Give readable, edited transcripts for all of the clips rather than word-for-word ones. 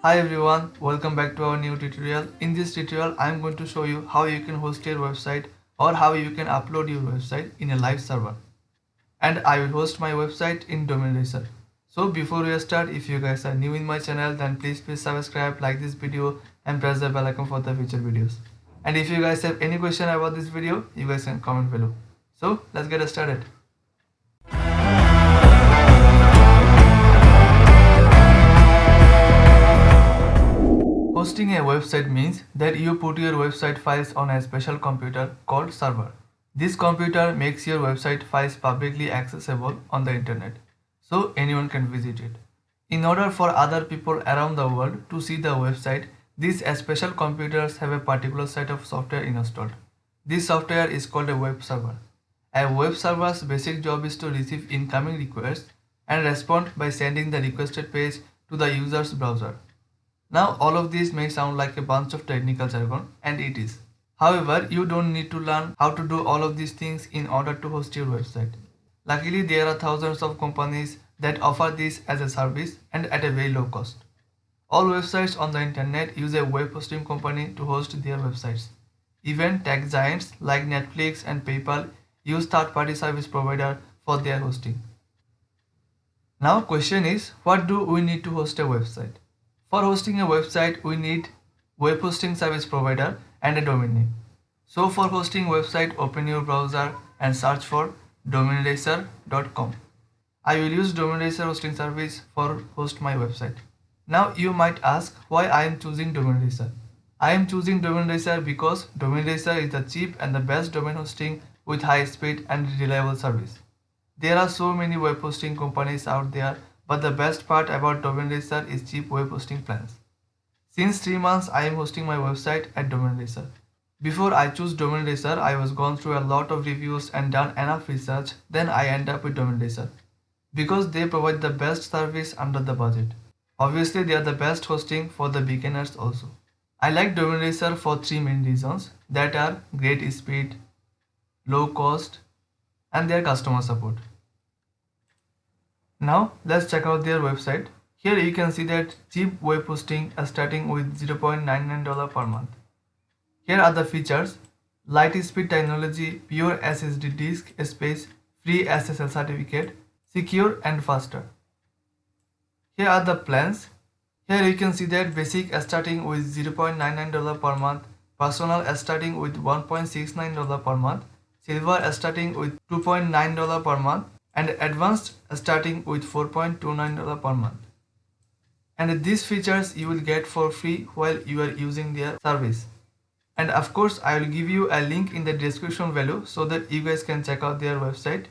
Hi everyone, welcome back to our new tutorial. In this tutorial, I am going to show you how you can host your website or how you can upload your website in a live server. And I will host my website in Domain Racer. So before we start, if you guys are new in my channel, then please subscribe, like this video and press the bell icon for the future videos. And if you guys have any question about this video, you guys can comment below. So let's get started. Hosting a website means that you put your website files on a special computer called server. This computer makes your website files publicly accessible on the internet, so anyone can visit it. In order for other people around the world to see the website, these special computers have a particular set of software installed. This software is called a web server. A web server's basic job is to receive incoming requests and respond by sending the requested page to the user's browser. Now all of this may sound like a bunch of technical jargon, and it is. However, you don't need to learn how to do all of these things in order to host your website. Luckily, there are thousands of companies that offer this as a service and at a very low cost. All websites on the internet use a web hosting company to host their websites. Even tech giants like Netflix and PayPal use third-party service provider for their hosting. Now question is, what do we need to host a website? For hosting a website, we need web hosting service provider and a domain name. So for hosting website, open your browser and search for domainracer.com. I will use Domainracer hosting service for host my website. Now you might ask why I am choosing Domainracer. I am choosing Domainracer because Domainracer is the cheap and the best domain hosting with high speed and reliable service. There are so many web hosting companies out there, but the best part about Domain Racer is cheap web hosting plans. Since 3 months I am hosting my website at Domain Racer. Before I choose Domain Racer, I was gone through a lot of reviews and done enough research, then I end up with Domain Racer. Because they provide the best service under the budget. Obviously they are the best hosting for the beginners also. I like Domain Racer for 3 main reasons, that are great speed, low cost and their customer support. Now let's check out their website. Here you can see that cheap web hosting starting with $0.99 per month. Here are the features: light speed technology, pure SSD disk space, free SSL certificate, secure and faster. Here are the plans. Here you can see that basic starting with $0.99 per month, personal starting with $1.69 per month, silver starting with $2.9 per month, and advanced starting with $4.29 per month. And these features you will get for free while you are using their service. And of course I will give you a link in the description below so that you guys can check out their website.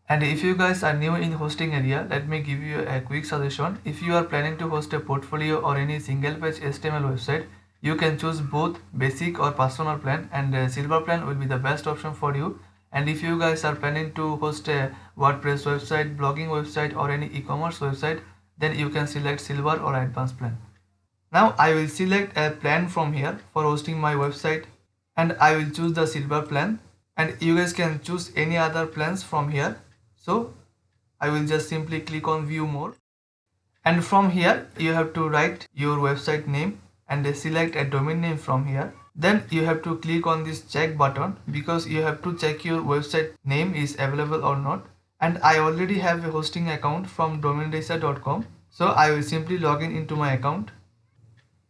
And if you guys are new in hosting area, let me give you a quick suggestion. If you are planning to host a portfolio or any single page HTML website, you can choose both basic or personal plan, and silver plan will be the best option for you. And if you guys are planning to host a WordPress website, blogging website or any e-commerce website, then you can select silver or advanced plan. Now I will select a plan from here for hosting my website, and I will choose the silver plan, and you guys can choose any other plans from here. So I will just simply click on view more, and from here you have to write your website name and select a domain name from here. Then you have to click on this check button because you have to check your website name is available or not. And I already have a hosting account from domainracer.com, so I will simply log in into my account.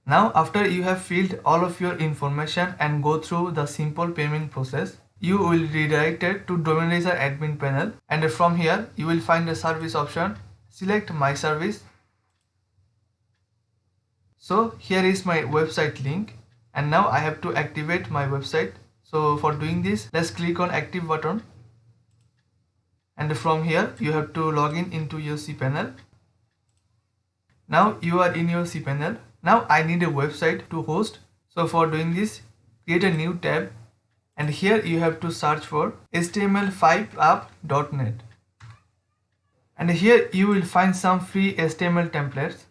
Now after you have filled all of your information and go through the simple payment process, you will redirect it to Domain Racer admin panel, and from here you will find the service option. Select my service. So here is my website link, and now I have to activate my website. So for doing this, let's click on active button, and from here you have to log in into your cPanel. Now you are in your cPanel. Now I need a website to host. So for doing this, create a new tab, and here you have to search for html5app.net, and here you will find some free HTML templates,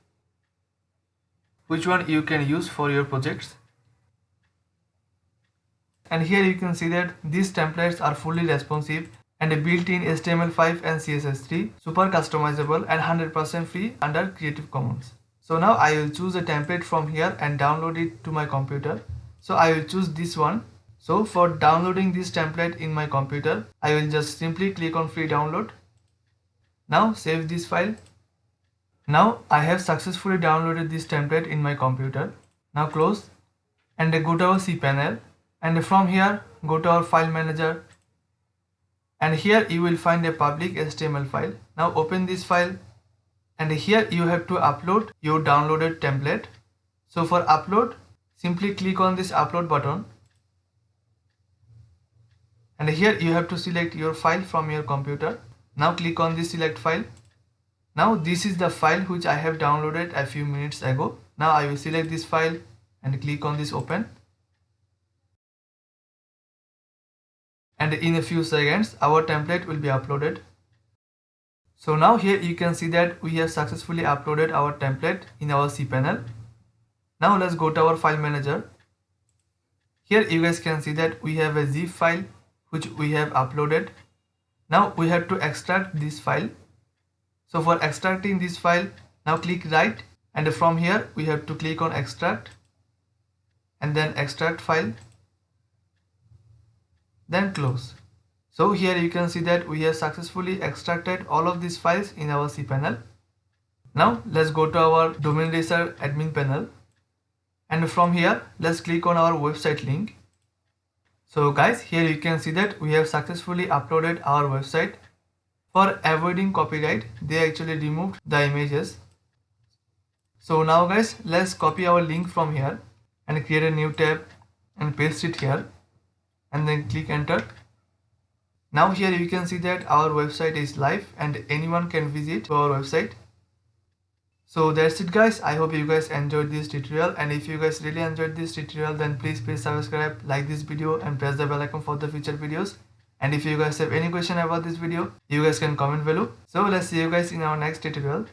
which one you can use for your projects. And here you can see that these templates are fully responsive and built in HTML5 and CSS3, super customizable and 100% free under Creative Commons. So now I will choose a template from here and download it to my computer. So I will choose this one. So for downloading this template in my computer, I will just simply click on free download. Now save this file. Now I have successfully downloaded this template in my computer. Now close and go to our cPanel, and from here go to our file manager, and here you will find a public HTML file. Now open this file, and here you have to upload your downloaded template. So for upload, simply click on this upload button, and here you have to select your file from your computer. Now click on this select file. Now this is the file which I have downloaded a few minutes ago. Now I will select this file and click on this open. And in a few seconds our template will be uploaded. So now here you can see that we have successfully uploaded our template in our cPanel. Now let's go to our file manager. Here you guys can see that we have a zip file which we have uploaded. Now we have to extract this file. So for extracting this file, now click right, and from here we have to click on extract and then extract file, then close. So here you can see that we have successfully extracted all of these files in our cPanel. Now let's go to our domain registrar admin panel, and from here let's click on our website link. So guys, here you can see that we have successfully uploaded our website. For avoiding copyright, they actually removed the images. So now guys, let's copy our link from here and create a new tab and paste it here, and then click enter. Now here you can see that our website is live and anyone can visit our website. So that's it guys. I hope you guys enjoyed this tutorial, and if you guys really enjoyed this tutorial, then please subscribe, like this video and press the bell icon for the future videos. And if you guys have any question about this video, you guys can comment below. So let's see you guys in our next tutorial.